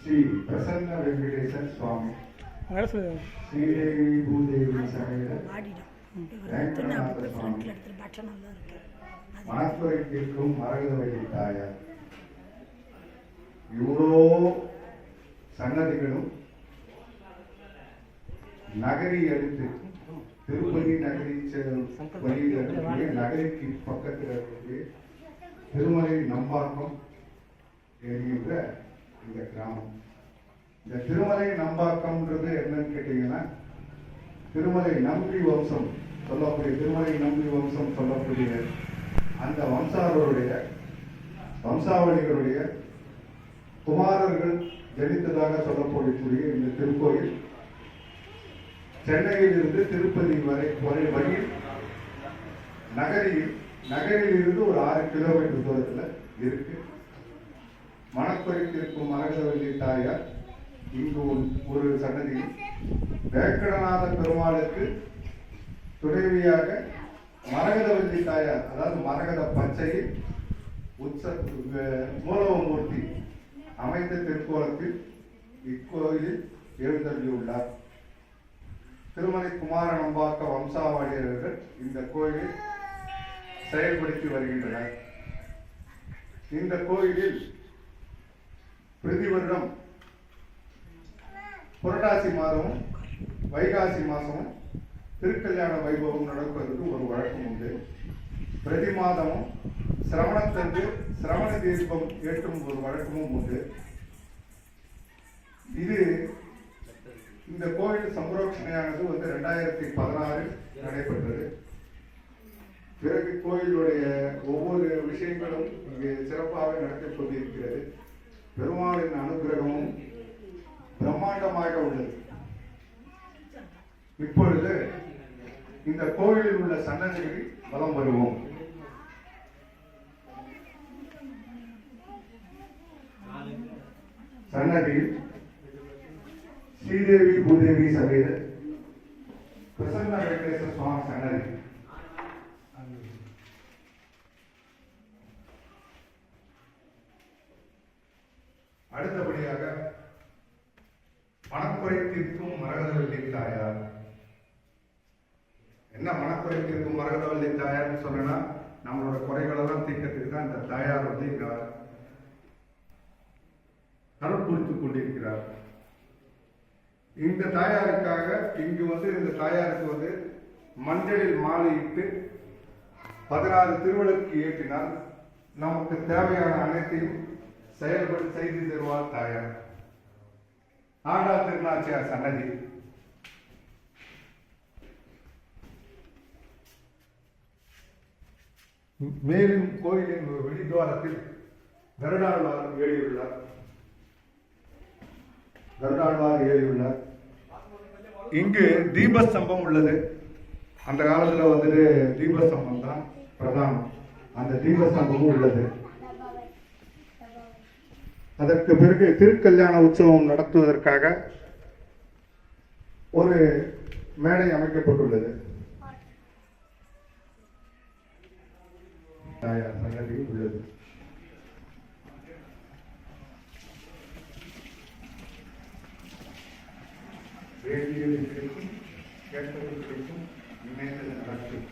ಶ್ರೀ ಪ್ರಸನ್ನ ವೆಂಕಟೇಶ್ವರ ಸ್ವಾಮಿ ஸ்ரீதேவி பூதேவி சமேத வேங்கடநாத சுவாமி மணக்குறை தீர்க்கும் மரகதவள்ளி தாயார் இவ்வளோ சன்னதிகளும் நகரி அடுத்து திருப்பதி நகரி வழியில் இருக்கக்கூடிய நகரிக்கு பக்கத்தில் இருக்கக்கூடிய திருமலை நம்பாக்கம் என்கின்ற இந்த கிராமம். இந்த திருமலை நம்பாக்கம்ன்றது என்னன்னு கேட்டீங்கன்னா, திருமலை நம்பி வம்சம் சொல்லக்கூடிய அந்த வம்சாவளிகளுடைய குமாரர்கள் ஜனித்ததாக சொல்லக்கூடிய இந்த திருக்கோயில் சென்னையில் இருந்து திருப்பதி வரை வழியில் நகரில் இருந்து ஒரு 6 கிலோமீட்டர் தூரத்தில் இருக்கு. மணக்குறைக்கு இருக்கும் மரகதவள்ளி தாயார் இங்கு ஒரு சன்னதியில், வேங்கடநாத பெருமாளுக்கு துணைவியாக மரகதவள்ளி தாயார், அதாவது மரகத பச்சையில் மூலவமூர்த்தி அமைந்த திருக்கோலத்தில் இக்கோயிலில் எழுந்தள்ளியுள்ளார். திருமலை குமார நம்பாக்க வம்சாவளியர்கள் இந்த கோயிலை செயல்படுத்தி வருகின்றனர். இந்த கோயிலில் பிரதி வருடம் புரட்டாசி மாதமும் வைகாசி மாதமும் திருக்கல்யாண வைபவம் நடப்பதற்கு ஒரு வழக்கம் உண்டு. பிரதி மாதமும் சிரவணத்தன்று சிரவண தீபம் ஏற்றும் ஒரு வழக்கமும் உண்டு. இந்த கோயில் சம்பரோட்சணையானது 2016 நடைபெற்றது. பிறகு கோயிலுடைய ஒவ்வொரு விஷயங்களும் இங்கே சிறப்பாக நடத்திக் கொண்டிருக்கிறது. பெருமாளின் அனுகிரகமும் பிரம்மாண்டமாக உள்ளது. இப்பொழுது இந்த கோயிலில் உள்ள சன்னதிகளில் வலம் வருவோம். சன்னதியில் ஸ்ரீதேவி பூதேவி சமேத பிரசன்ன வெங்கடேஸ்வர சுவாமி சன்னதி. அடுத்தபடியாக மணக்குறை தீர்க்கும் மரகதவள்ளி தாயார். என்ன மணக்குறை தீர்க்கும் மரகதவள்ளி தாயார்னு சொன்னா, நம்மளோட குறைகளெல்லாம் தீர்க்கிறதுக்கு தான் இந்த தாயார் இங்க அருள் புரித்துக் கொண்டிருக்கிறார். இந்த தாயாருக்காக இங்கு இந்த தாயாருக்கு மஞ்சளில் மாலையிட்டு 16 திருவிளக்கு ஏற்றினால் நமக்கு தேவையான அனைத்தையும் செய்து தருவார் தாயார். ஆண்டாள் திருநாச்சியார் சன்னதி. மேலும் கோயிலின் வெளித்துவாரத்தில் கருடாழ்வார் ஏறியுள்ளார். இங்கு தீபஸ்தம்பம் உள்ளது. அந்த காலத்துல தீபஸ்தம்பம் தான் பிரதானம். அந்த தீபஸ்தம்பமும் உள்ளது. அதற்கு பிறகு திருக்கல்யாண உற்சவம் நடத்துவதற்காக ஒரு மேடை அமைக்கப்பட்டுள்ளது. சன்னதி உள்ளது. ரேடியோவில் கிடைக்கும், கேட்பதில் கிடைக்கும், இணையத்தில் நடக்கும்.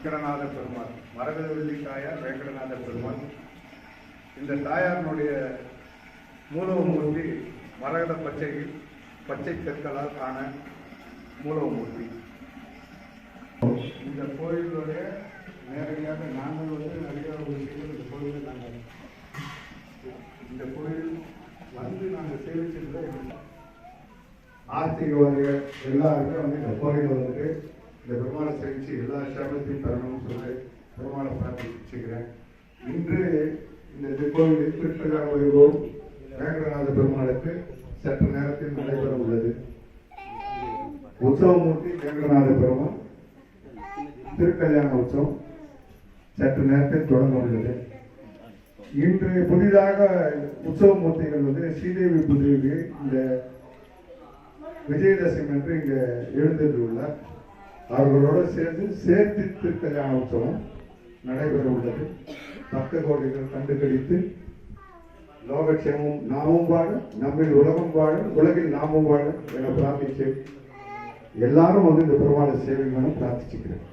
வேங்கடநாத பெருமாள், மரகதவள்ளி தாயார் வேங்கடநாத பெருமாள். இந்த தாயாரினுடைய மூலவமூர்த்தி மரகத பச்சை கற்களால் ஆன மூலவமூர்த்தி. இந்த கோயிலுடைய நேரடியாக நாங்கள் நிறைய விஷயங்கள் இந்த கோயிலில் இந்த கோயில் நாங்கள் சேவிச்சது ஆஸ்திகவாதிகள் எல்லாருமே இந்த கோயிலில் இந்த பெருமாளை சேவிச்சு எல்லா சேவத்தையும் தரணும்னு சொல்லி பெருமாளை பிரார்த்திச்சுக்கிறேன். இன்று இந்த திருக்கோயிலில் திருக்கல்யாண வைபவம் வேங்கடநாத பெருமாளுக்கு சற்று நேரத்தில் நடைபெற உள்ளது. உற்சவமூர்த்தி வேங்கடநாத பெருமாள் திருக்கல்யாண உற்சவம் சற்று நேரத்தில் தொடங்க உள்ளது. இன்று புதிதாக உற்சவமூர்த்திகள் ஸ்ரீதேவி பூதேவி இந்த விஜயதசமி என்று இங்கு எழுந்துள்ளார். அவர்களோடு சேர்த்து திருக்கல்யாண உற்சவம் நடைபெற உள்ளது. பக்த கோடிகள் கண்டுகளித்து லோகக்ஷேமம் நாமும் வாழ, நம்மில் உலகம் வாழ, உலகில் நாமும் வாழ என பிரார்த்திச்சு எல்லாரும் வந்து இந்த பெருமாளை சேவை வேணும் பிரார்த்திச்சுக்கிறேன்.